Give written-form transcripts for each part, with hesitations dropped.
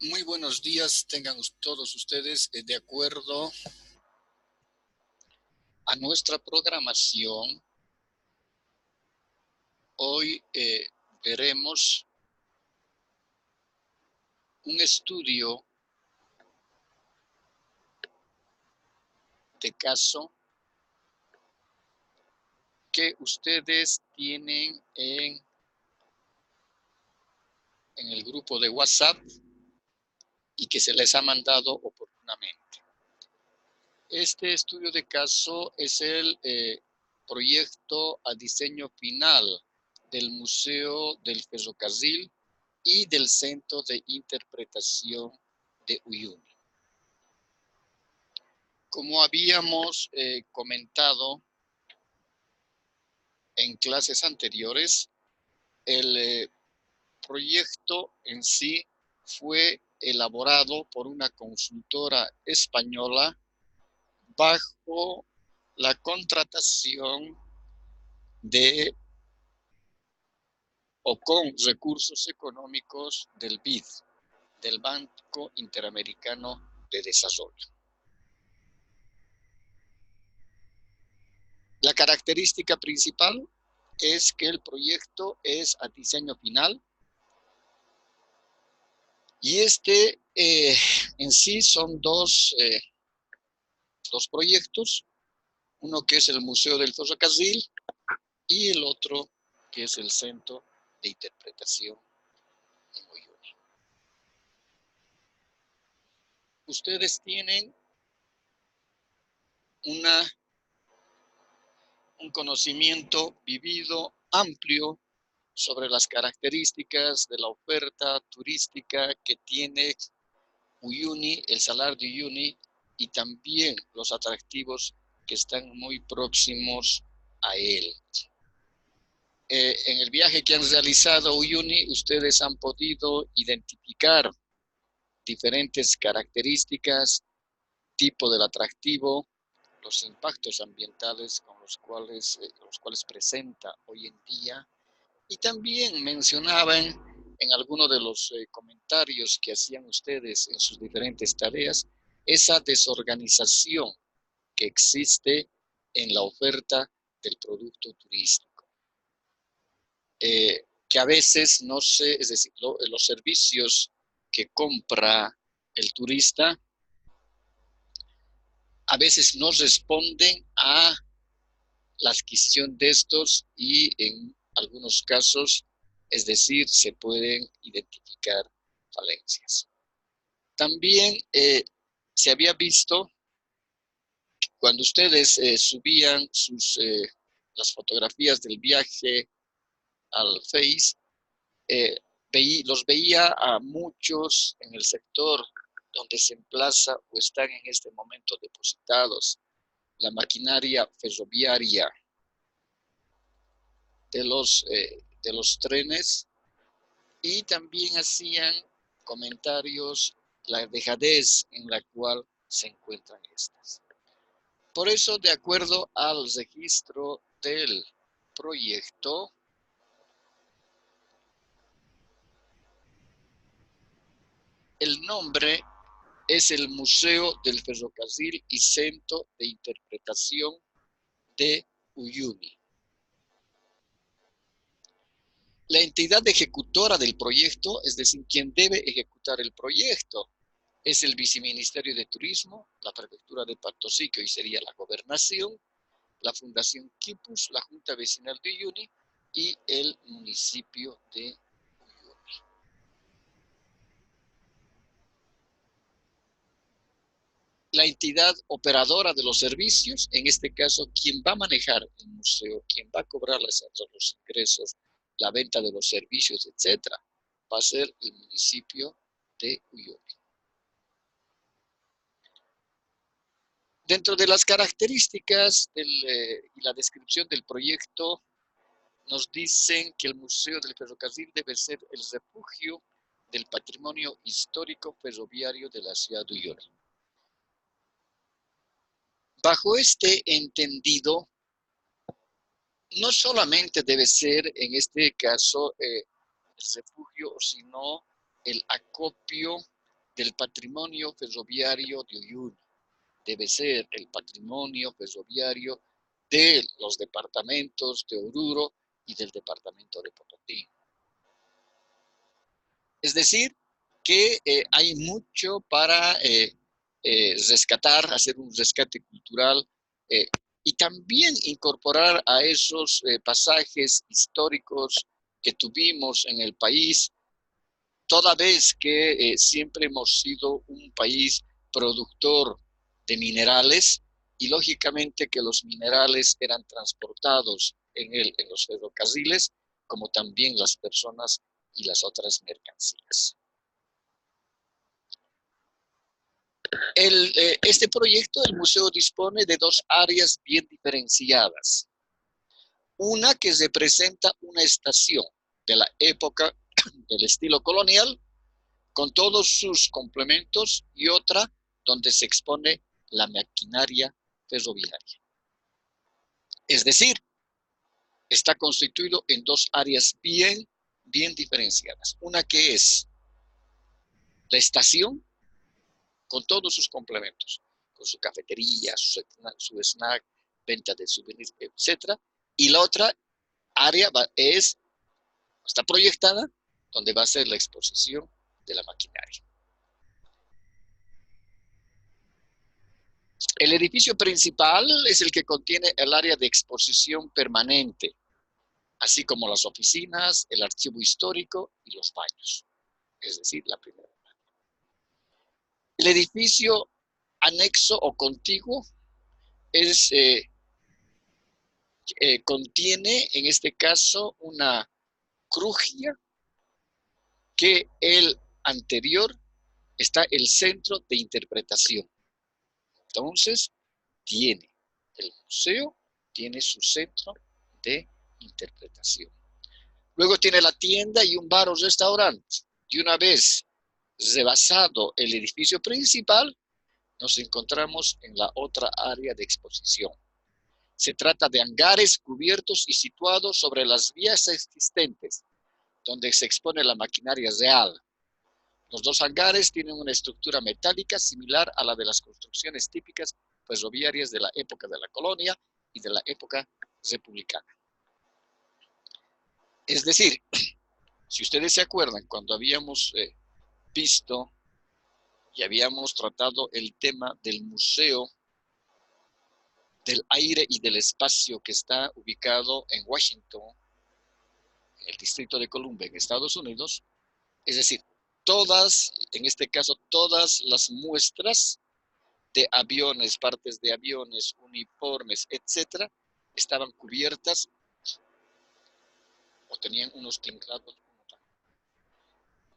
Muy buenos días, tengan todos ustedes. De acuerdo a nuestra programación, hoy veremos un estudio de caso que ustedes tienen en el grupo de WhatsApp y que se les ha mandado oportunamente. Este estudio de caso es el proyecto a diseño final del Museo del Ferrocarril y del Centro de Interpretación de Uyuni. Como habíamos comentado en clases anteriores, el proyecto en sí fue elaborado por una consultora española bajo la contratación de o con recursos económicos del BID, del Banco Interamericano de Desarrollo. La característica principal es que el proyecto es a diseño final y en sí son dos proyectos, uno que es el Museo del Ferrocarril y el otro que es el Centro de Interpretación en Uyuni. Ustedes tienen un conocimiento vivido amplio sobre las características de la oferta turística que tiene Uyuni, el Salar de Uyuni, y también los atractivos que están muy próximos a él. En el viaje que han realizado a Uyuni, ustedes han podido identificar diferentes características, tipo del atractivo, los impactos ambientales con los cuales presenta hoy en día. Y también mencionaban en algunos de los comentarios que hacían ustedes en sus diferentes tareas, esa desorganización que existe en la oferta del producto turístico. Que a veces no se, es decir, los servicios que compra el turista a veces no responden a la adquisición de estos y en algunos casos, es decir, se pueden identificar falencias. También se había visto cuando ustedes subían las fotografías del viaje al Face, los veía a muchos en el sector donde se emplaza o están en este momento depositados la maquinaria ferroviaria de los trenes, y también hacían comentarios la dejadez en la cual se encuentran estas. Por eso, de acuerdo al registro del proyecto, el nombre es el Museo del Ferrocarril y Centro de Interpretación de Uyuni. La entidad ejecutora del proyecto, es decir, quien debe ejecutar el proyecto, es el Viceministerio de Turismo, la Prefectura de Potosí, que hoy sería la Gobernación, la Fundación Quipus, la Junta Vecinal de Uyuni y el municipio de Uyuni. La entidad operadora de los servicios, en este caso, quien va a manejar el museo, quien va a cobrar los ingresos, la venta de los servicios, etcétera, va a ser el municipio de Uyuni. Dentro de las características y la descripción del proyecto, nos dicen que el Museo del Ferrocarril debe ser el refugio del patrimonio histórico ferroviario de la ciudad de Uyuni. Bajo este entendido, no solamente debe ser en este caso el refugio, sino el acopio del patrimonio ferroviario de Uyuni. Debe ser el patrimonio ferroviario de los departamentos de Oruro y del departamento de Potosí. Es decir, que hay mucho para rescatar, hacer un rescate cultural y también incorporar a esos pasajes históricos que tuvimos en el país, toda vez que siempre hemos sido un país productor de minerales y lógicamente que los minerales eran transportados en los ferrocarriles, como también las personas y las otras mercancías. Este proyecto, el museo dispone de dos áreas bien diferenciadas. Una que representa una estación de la época del estilo colonial, con todos sus complementos, y otra donde se expone la maquinaria ferroviaria. Es decir, está constituido en dos áreas bien diferenciadas. Una que es la estación, con todos sus complementos, con su cafetería, su snack, venta de souvenirs, etc. Y la otra área está proyectada donde va a ser la exposición de la maquinaria. El edificio principal es el que contiene el área de exposición permanente, así como las oficinas, el archivo histórico y los baños, es decir, la primera planta. El edificio anexo o contiguo contiene, en este caso, una crujía que el anterior está el centro de interpretación. Entonces, el museo tiene su centro de interpretación. Luego tiene la tienda y un bar o restaurante. Y una vez rebasado el edificio principal, nos encontramos en la otra área de exposición. Se trata de hangares cubiertos y situados sobre las vías existentes, donde se expone la maquinaria real. Los dos hangares tienen una estructura metálica similar a la de las construcciones típicas ferroviarias de la época de la colonia y de la época republicana. Es decir, si ustedes se acuerdan, cuando habíamos visto y habíamos tratado el tema del Museo del Aire y del Espacio que está ubicado en Washington, en el Distrito de Columbia, en Estados Unidos, es decir, en este caso, todas las muestras de aviones, partes de aviones, uniformes, etcétera, estaban cubiertas o tenían unos tincados.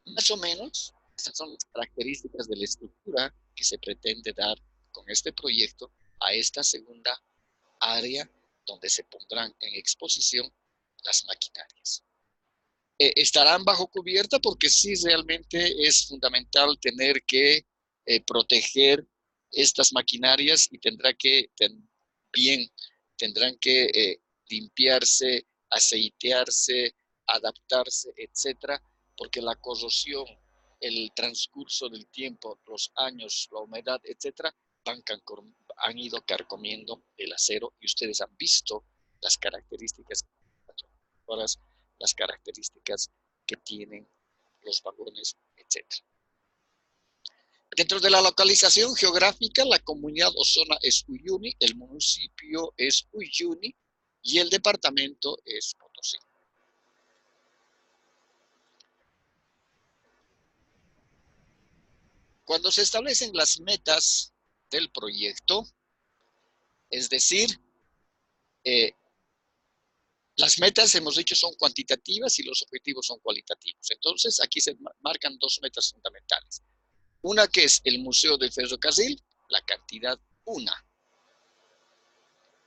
Más o menos, estas son las características de la estructura que se pretende dar con este proyecto a esta segunda área donde se pondrán en exposición las maquinarias. Estarán bajo cubierta porque sí realmente es fundamental tener que proteger estas maquinarias y tendrán que limpiarse, aceitearse, adaptarse, etcétera, porque la corrosión, el transcurso del tiempo, los años, la humedad, etcétera, han ido carcomiendo el acero y ustedes han visto las características que tienen los vagones, etc. Dentro de la localización geográfica, la comunidad o zona es Uyuni, el municipio es Uyuni y el departamento es Potosí. Cuando se establecen las metas del proyecto, es decir, las metas, hemos dicho, son cuantitativas y los objetivos son cualitativos. Entonces, aquí se marcan dos metas fundamentales. Una que es el Museo del Ferrocarril, la cantidad una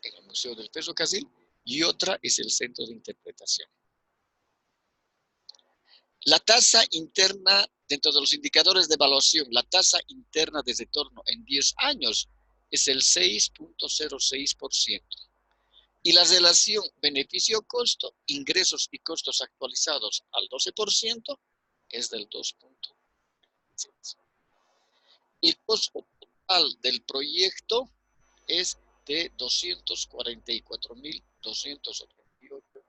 en el Museo del Ferrocarril, y otra es el centro de interpretación. La tasa interna, dentro de los indicadores de evaluación, la tasa interna de retorno en 10 años es el 6.06%. Y la relación beneficio-costo, ingresos y costos actualizados al 12%, es del 2.6%. El costo total del proyecto es de $244,288.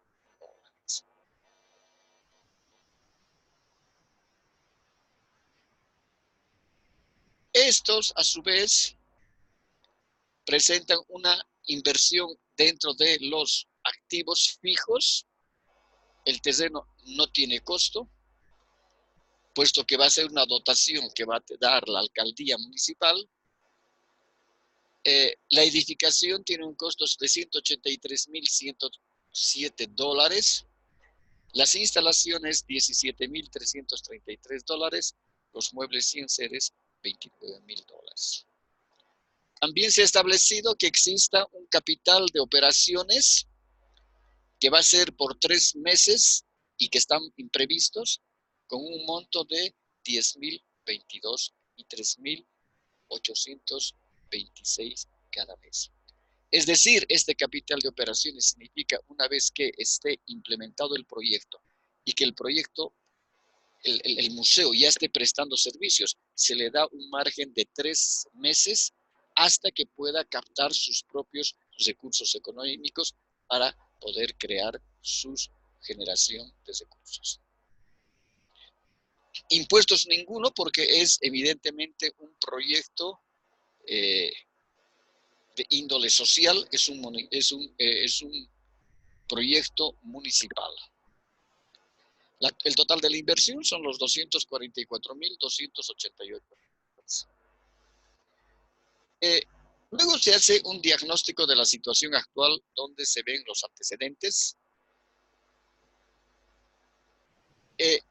Estos, a su vez, presentan una inversión dentro de los activos fijos. El terreno no tiene costo, puesto que va a ser una dotación que va a dar la alcaldía municipal. La edificación tiene un costo de $183,107. Las instalaciones, $17,333. Los muebles 100 seres, $29,000. También se ha establecido que exista un capital de operaciones que va a ser por 3 meses y que están imprevistos con un monto de 10,022 y 3,826 cada mes. Es decir, este capital de operaciones significa una vez que esté implementado el proyecto y que el proyecto, el museo ya esté prestando servicios, se le da un margen de 3 meses hasta que pueda captar sus propios recursos económicos para poder crear su generación de recursos. Impuestos ninguno, porque es evidentemente un proyecto de índole social, es un proyecto municipal. El total de la inversión son los 244,288. Luego se hace un diagnóstico de la situación actual donde se ven los antecedentes.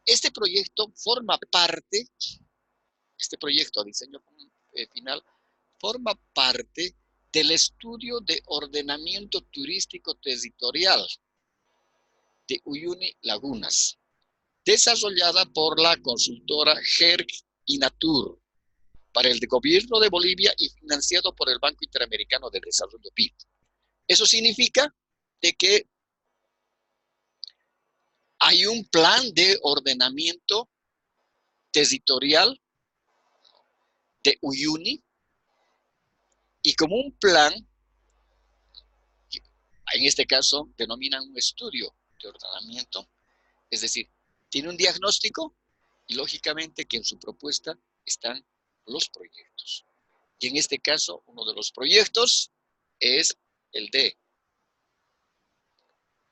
Este proyecto a diseño final, forma parte del estudio de ordenamiento turístico territorial de Uyuni Lagunas, desarrollada por la consultora GERC INATUR para el gobierno de Bolivia y financiado por el Banco Interamericano de Desarrollo BID. Eso significa de que hay un plan de ordenamiento territorial de Uyuni y como un plan, en este caso denominan un estudio de ordenamiento, es decir, tiene un diagnóstico y lógicamente que en su propuesta están los proyectos. Y en este caso, uno de los proyectos es el de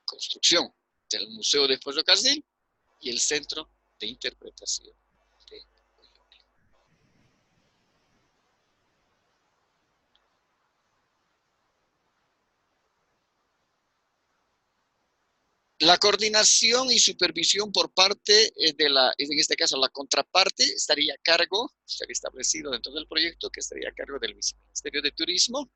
construcción del Museo de Ferrocarril y el Centro de Interpretación de Uyuni. La coordinación y supervisión por parte en este caso, la contraparte, estaría establecido dentro del proyecto que estaría a cargo del Viceministerio de Turismo.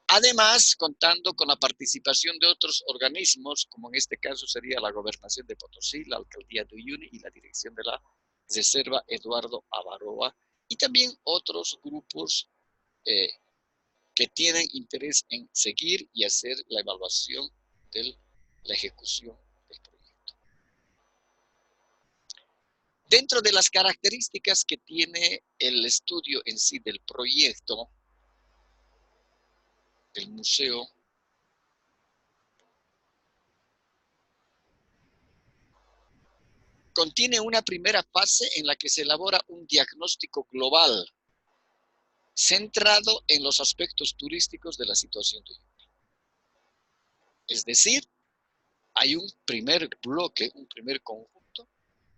Además, contando con la participación de otros organismos, como en este caso sería la Gobernación de Potosí, la Alcaldía de Uyuni y la Dirección de la Reserva Eduardo Avaroa, y también otros grupos que tienen interés en seguir y hacer la evaluación de la ejecución del proyecto. Dentro de las características que tiene el estudio en sí del proyecto del museo, contiene una primera fase en la que se elabora un diagnóstico global centrado en los aspectos turísticos de la situación de Uyuni. Es decir, hay un primer bloque, un primer conjunto,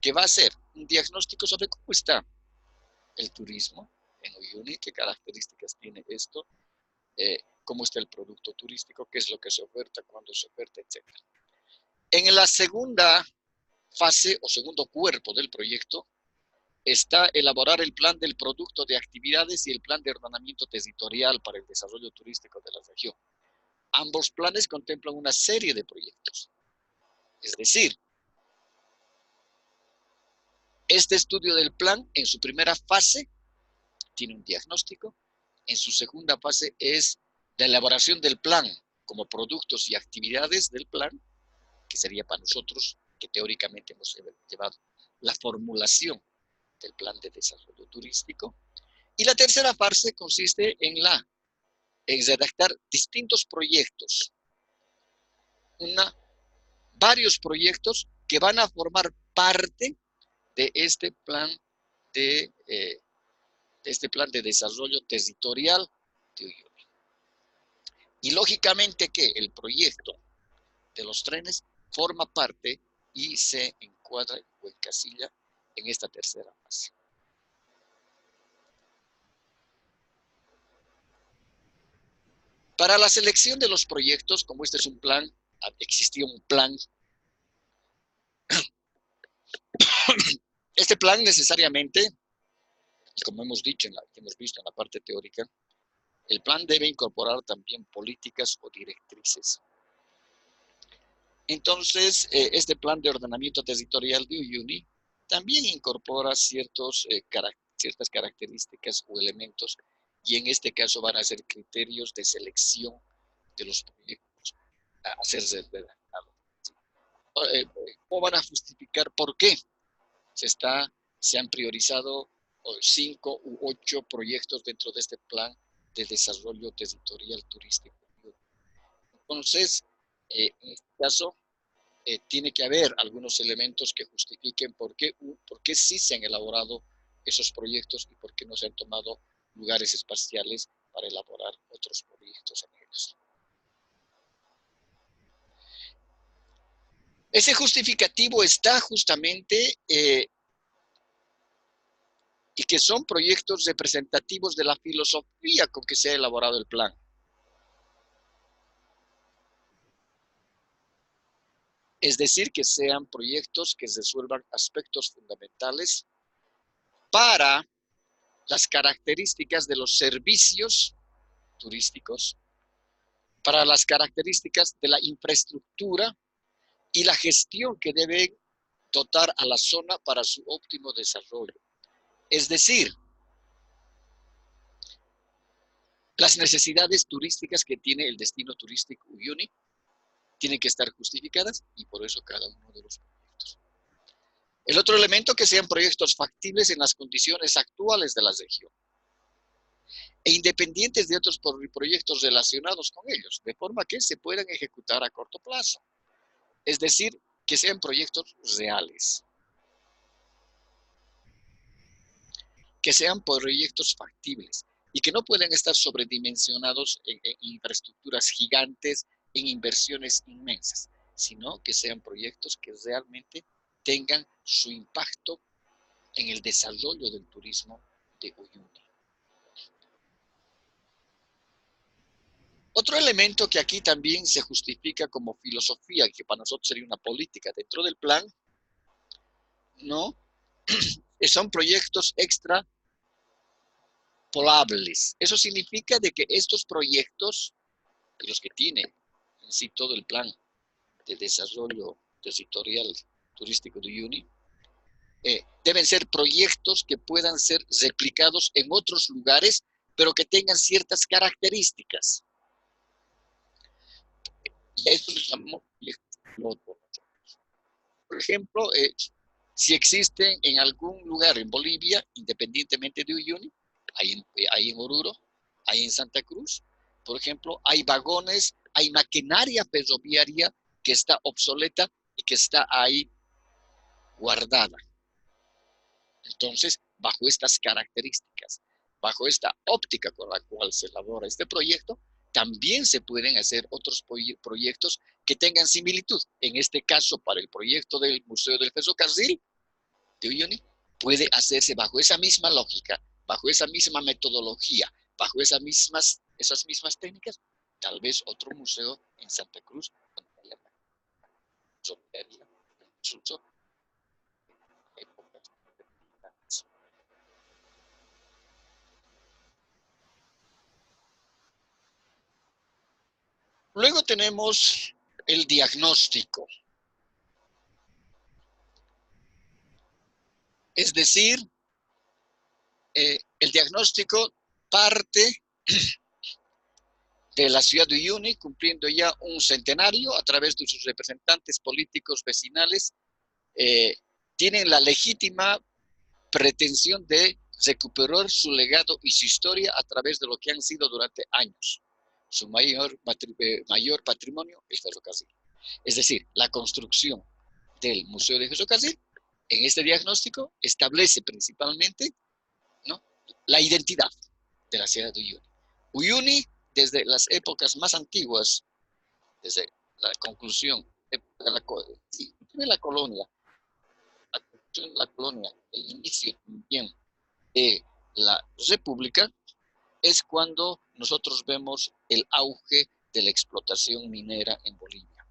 que va a ser un diagnóstico sobre cómo está el turismo en Uyuni, qué características tiene esto, cómo está el producto turístico, qué es lo que se oferta, cuándo se oferta, etc. En la segunda fase o segundo cuerpo del proyecto está elaborar el plan del producto de actividades y el plan de ordenamiento territorial para el desarrollo turístico de la región. Ambos planes contemplan una serie de proyectos. Es decir, este estudio del plan en su primera fase tiene un diagnóstico, en su segunda fase es la elaboración del plan como productos y actividades del plan, que sería para nosotros, que teóricamente hemos llevado la formulación del plan de desarrollo turístico. Y la tercera fase consiste en redactar distintos proyectos, varios proyectos que van a formar parte de este plan de, desarrollo territorial de Uyuni. Y lógicamente que el proyecto de los trenes forma parte y se encuadra o encasilla en esta tercera fase. Para la selección de los proyectos, como este es un plan, existía un plan. Este plan necesariamente, como hemos dicho, hemos visto en la parte teórica, el plan debe incorporar también políticas o directrices. Entonces, este plan de ordenamiento territorial de Uyuni también incorpora ciertas características o elementos, y en este caso van a ser criterios de selección de los proyectos a hacerse redactados. ¿Cómo van a justificar por qué se han priorizado 5 u 8 proyectos dentro de este plan de desarrollo territorial turístico? Entonces, en este caso, tiene que haber algunos elementos que justifiquen por qué sí se han elaborado esos proyectos y por qué no se han tomado lugares espaciales para elaborar otros proyectos en ellos. Ese justificativo está justamente y que son proyectos representativos de la filosofía con que se ha elaborado el plan. Es decir, que sean proyectos que resuelvan aspectos fundamentales para las características de los servicios turísticos, para las características de la infraestructura y la gestión que debe dotar a la zona para su óptimo desarrollo. Es decir, las necesidades turísticas que tiene el destino turístico Uyuni tienen que estar justificadas, y por eso cada uno de los proyectos. El otro elemento, que sean proyectos factibles en las condiciones actuales de la región e independientes de otros proyectos relacionados con ellos, de forma que se puedan ejecutar a corto plazo. Es decir, que sean proyectos reales, que sean proyectos factibles y que no pueden estar sobredimensionados en infraestructuras gigantes, en inversiones inmensas, sino que sean proyectos que realmente tengan su impacto en el desarrollo del turismo de Uyuni. Otro elemento que aquí también se justifica como filosofía, que para nosotros sería una política dentro del plan, ¿no? Son proyectos extrapolables. Eso significa de que estos proyectos, los que tiene en sí todo el plan de desarrollo territorial turístico de Uyuni, deben ser proyectos que puedan ser replicados en otros lugares, pero que tengan ciertas características. Eso lo llamamos proyectos. Por ejemplo, si existen en algún lugar en Bolivia, independientemente de Uyuni, hay en Oruro, hay en Santa Cruz, por ejemplo, hay vagones, hay maquinaria ferroviaria que está obsoleta y que está ahí guardada. Entonces, bajo estas características, bajo esta óptica con la cual se elabora este proyecto, también se pueden hacer otros proyectos que tengan similitud. En este caso, para el proyecto del Museo del Ferrocarril de Uyuni, puede hacerse bajo esa misma lógica, bajo esa misma metodología, bajo esas mismas técnicas, tal vez otro museo en Santa Cruz, Luego tenemos el diagnóstico. Es decir, el diagnóstico parte de la ciudad de Uyuni, cumpliendo ya un centenario a través de sus representantes políticos vecinales, tienen la legítima pretensión de recuperar su legado y su historia a través de lo que han sido durante años su mayor patrimonio, el ferrocarril. Es decir, la construcción del Museo de Ferrocarril en este diagnóstico establece principalmente, ¿no?, la identidad de la ciudad de Uyuni. Uyuni, desde las épocas más antiguas, desde la conclusión de la colonia, el inicio también de la República, es cuando nosotros vemos el auge de la explotación minera en Bolivia.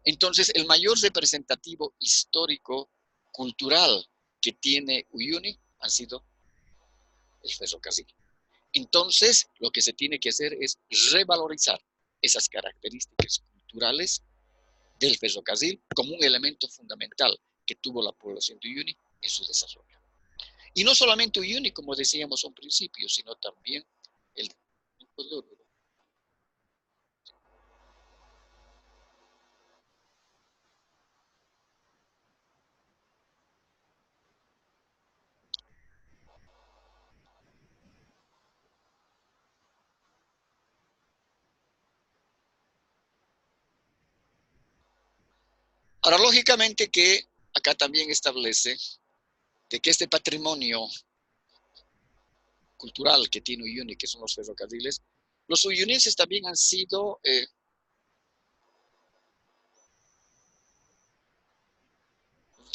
Entonces, el mayor representativo histórico, cultural que tiene Uyuni ha sido el ferrocarril. Entonces, lo que se tiene que hacer es revalorizar esas características culturales del ferrocarril como un elemento fundamental que tuvo la población de Uyuni en su desarrollo. Y no solamente Uyuni, como decíamos a un principio, sino también el Ahora, lógicamente que acá también establece de que este patrimonio cultural que tiene Uyuni, que son los ferrocarriles, los uyunenses también han sido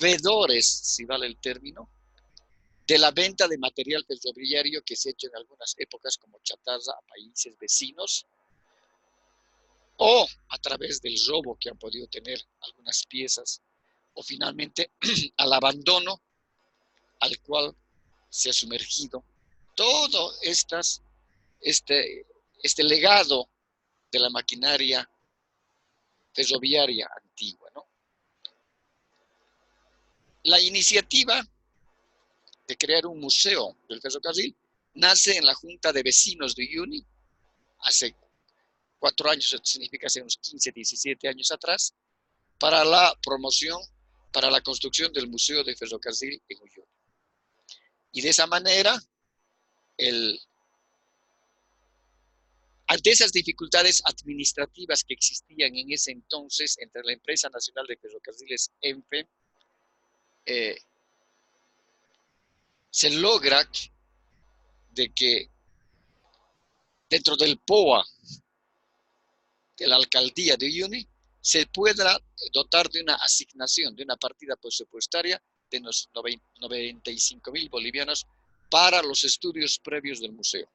vedores, si vale el término, de la venta de material ferroviario que se ha hecho en algunas épocas como chatarra a países vecinos, o a través del robo que han podido tener algunas piezas, o finalmente al abandono al cual se ha sumergido todo este legado de la maquinaria ferroviaria antigua, ¿no? La iniciativa de crear un museo del ferrocarril nace en la Junta de Vecinos de Uyuni hace 4 años, significa hace unos 15, 17 años atrás, para la promoción, para la construcción del Museo de Ferrocarril en Uyuni. Y de esa manera, ante esas dificultades administrativas que existían en ese entonces entre la Empresa Nacional de Ferrocarriles, ENFE, se logra de que dentro del POA de la alcaldía de Uyuni se pueda dotar de una asignación, de una partida presupuestaria de unos 95,000 bolivianos para los estudios previos del museo.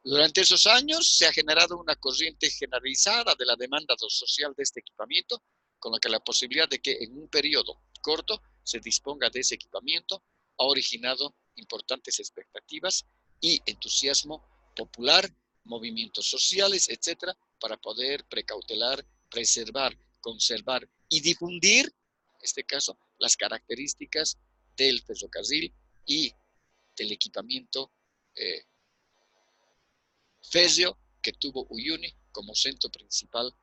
Durante esos años se ha generado una corriente generalizada de la demanda social de este equipamiento, con lo que la posibilidad de que en un periodo corto se disponga de ese equipamiento ha originado importantes expectativas y entusiasmo popular, movimientos sociales, etcétera, para poder precautelar, preservar, conservar y difundir, en este caso, las características del ferrocarril y del equipamiento férreo que tuvo Uyuni como centro principal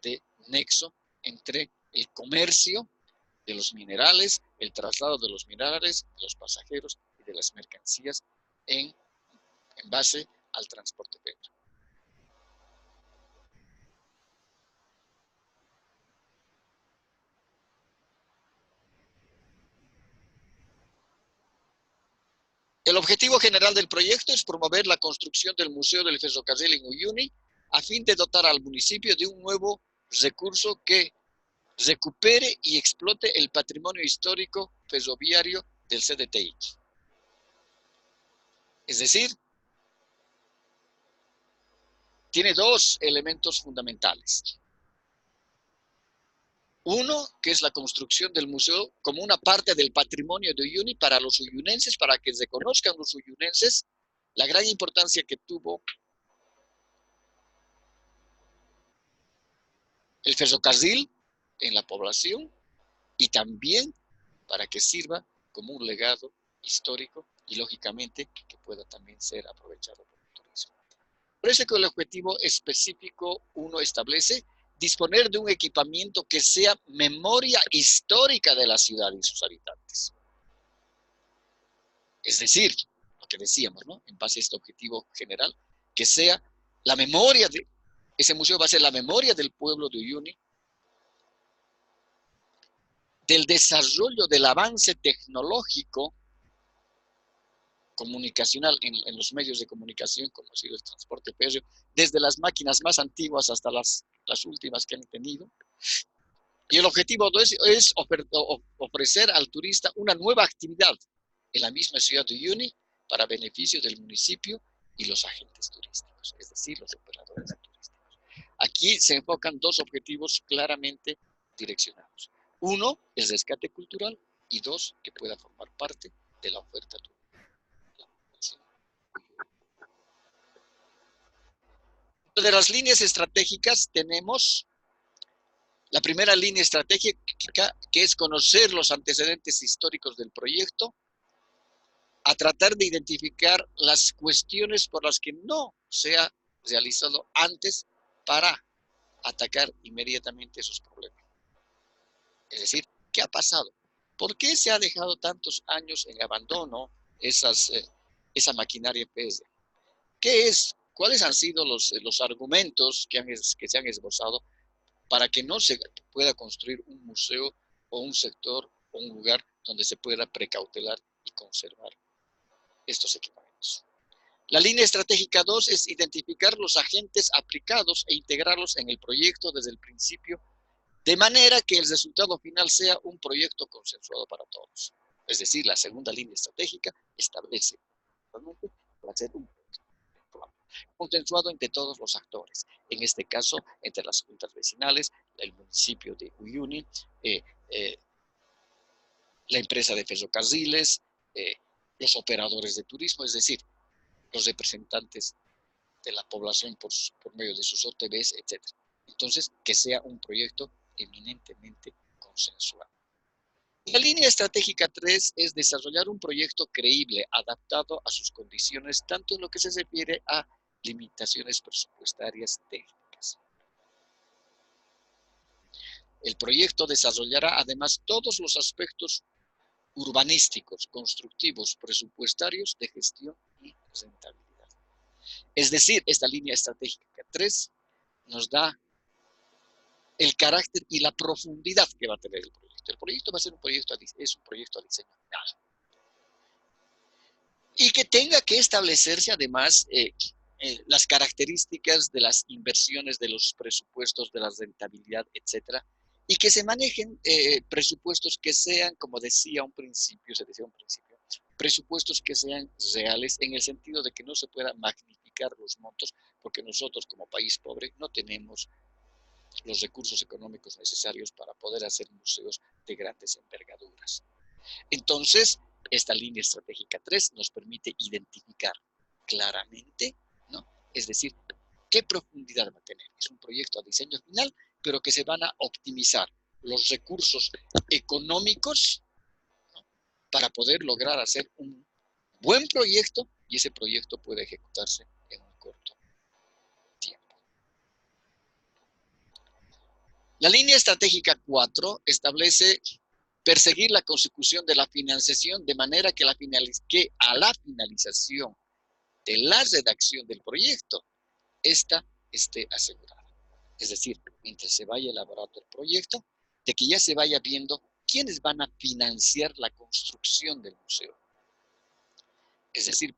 de nexo entre el comercio de los minerales, el traslado de los minerales, de los pasajeros y de las mercancías en base al transporte férreo. El objetivo general del proyecto es promover la construcción del Museo del Ferrocarril en Uyuni a fin de dotar al municipio de un nuevo recurso que recupere y explote el patrimonio histórico ferroviario del CDTI. Es decir, tiene dos elementos fundamentales. Uno, que es la construcción del museo como una parte del patrimonio de Uyuni para los uyunenses, para que reconozcan los uyunenses la gran importancia que tuvo el ferrocarril en la población y también para que sirva como un legado histórico y lógicamente que pueda también ser aprovechado por el turismo. Por eso que el objetivo específico uno establece disponer de un equipamiento que sea memoria histórica de la ciudad y sus habitantes. Es decir, lo que decíamos, ¿no? En base a este objetivo general, que sea la memoria de, ese museo va a ser la memoria del pueblo de Uyuni, del desarrollo, del avance tecnológico, comunicacional en los medios de comunicación, como ha sido el transporte férreo, desde las máquinas más antiguas hasta las últimas que han tenido. Y el objetivo es ofrecer al turista una nueva actividad en la misma ciudad de Uyuni para beneficio del municipio y los agentes turísticos, es decir, los operadores turísticos. Aquí se enfocan dos objetivos claramente direccionados. Uno, el rescate cultural, y dos, que pueda formar parte de la oferta turística. De las líneas estratégicas tenemos la primera línea estratégica, que es conocer los antecedentes históricos del proyecto, a tratar de identificar las cuestiones por las que no se ha realizado antes para atacar inmediatamente esos problemas. Es decir, ¿qué ha pasado? ¿Por qué se ha dejado tantos años en abandono esa maquinaria PESA? ¿Cuáles han sido los argumentos que se han esbozado para que no se pueda construir un museo o un sector o un lugar donde se pueda precautelar y conservar estos equipamientos? La línea estratégica 2 es identificar los agentes aplicados e integrarlos en el proyecto desde el principio, de manera que el resultado final sea un proyecto consensuado para todos. Es decir, la segunda línea estratégica establece realmente para hacer un consensuado entre todos los actores, en este caso entre las juntas vecinales, el municipio de Uyuni, la empresa de ferrocarriles, los operadores de turismo, es decir, los representantes de la población por medio de sus OTBs, etc. Entonces, que sea un proyecto eminentemente consensuado. La línea estratégica 3 es desarrollar un proyecto creíble, adaptado a sus condiciones, tanto en lo que se refiere a limitaciones presupuestarias técnicas. El proyecto desarrollará además todos los aspectos urbanísticos, constructivos, presupuestarios, de gestión y rentabilidad. Es decir, esta línea estratégica 3 nos da el carácter y la profundidad que va a tener el proyecto. El proyecto va a ser un proyecto a diseño final. Y que tenga que establecerse además las características de las inversiones, de los presupuestos, de la rentabilidad, etcétera, y que se manejen presupuestos que sean, como decía un principio, presupuestos que sean reales en el sentido de que no se pueda magnificar los montos, porque nosotros como país pobre no tenemos los recursos económicos necesarios para poder hacer museos de grandes envergaduras. Entonces, esta línea estratégica 3 nos permite identificar claramente, ¿no? Es decir, qué profundidad va a tener. Es un proyecto a diseño final, pero que se van a optimizar los recursos económicos, ¿no? Para poder lograr hacer un buen proyecto y ese proyecto puede ejecutarse en un corto tiempo. La línea estratégica 4 establece perseguir la consecución de la financiación de manera que a la finalización de la redacción del proyecto, esta esté asegurada. Es decir, mientras se vaya elaborando el proyecto, de que ya se vaya viendo quiénes van a financiar la construcción del museo. Es decir,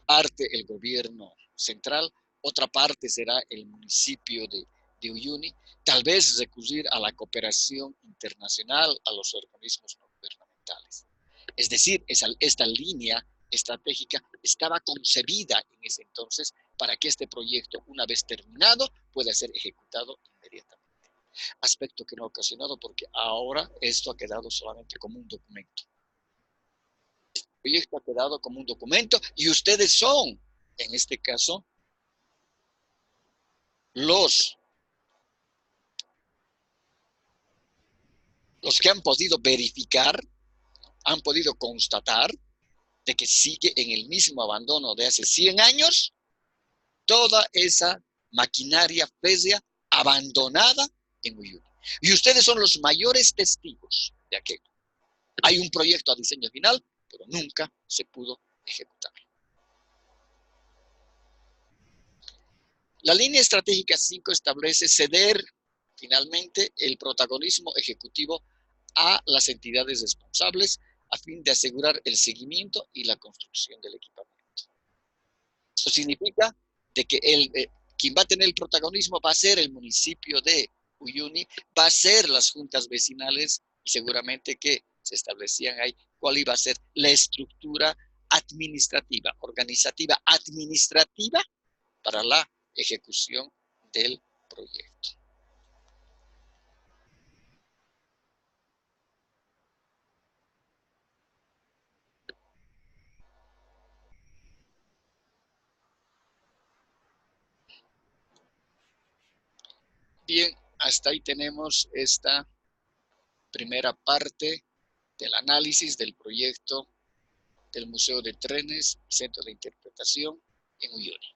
parte el gobierno central, otra parte será el municipio de Uyuni, tal vez recurrir a la cooperación internacional, a los organismos no gubernamentales. Es decir, esta línea estratégica estaba concebida en ese entonces para que este proyecto, una vez terminado, pueda ser ejecutado inmediatamente. Aspecto que no ha ocasionado porque ahora esto ha quedado solamente como un documento. El proyecto ha quedado como un documento y ustedes son, en este caso, los que han podido verificar, han podido constatar de que sigue en el mismo abandono de hace 100 años toda esa maquinaria férrea abandonada en Uyuni. Y ustedes son los mayores testigos de aquello. Hay un proyecto a diseño final, pero nunca se pudo ejecutar. La línea estratégica 5 establece ceder finalmente el protagonismo ejecutivo a las entidades responsables a fin de asegurar el seguimiento y la construcción del equipamiento. Eso significa de que quien va a tener el protagonismo va a ser el municipio de Uyuni, va a ser las juntas vecinales y seguramente que se establecían ahí cuál iba a ser la estructura administrativa, organizativa, administrativa para la ejecución del proyecto. Bien, hasta ahí tenemos esta primera parte del análisis del proyecto del Museo de Trenes, Centro de Interpretación en Uyuni.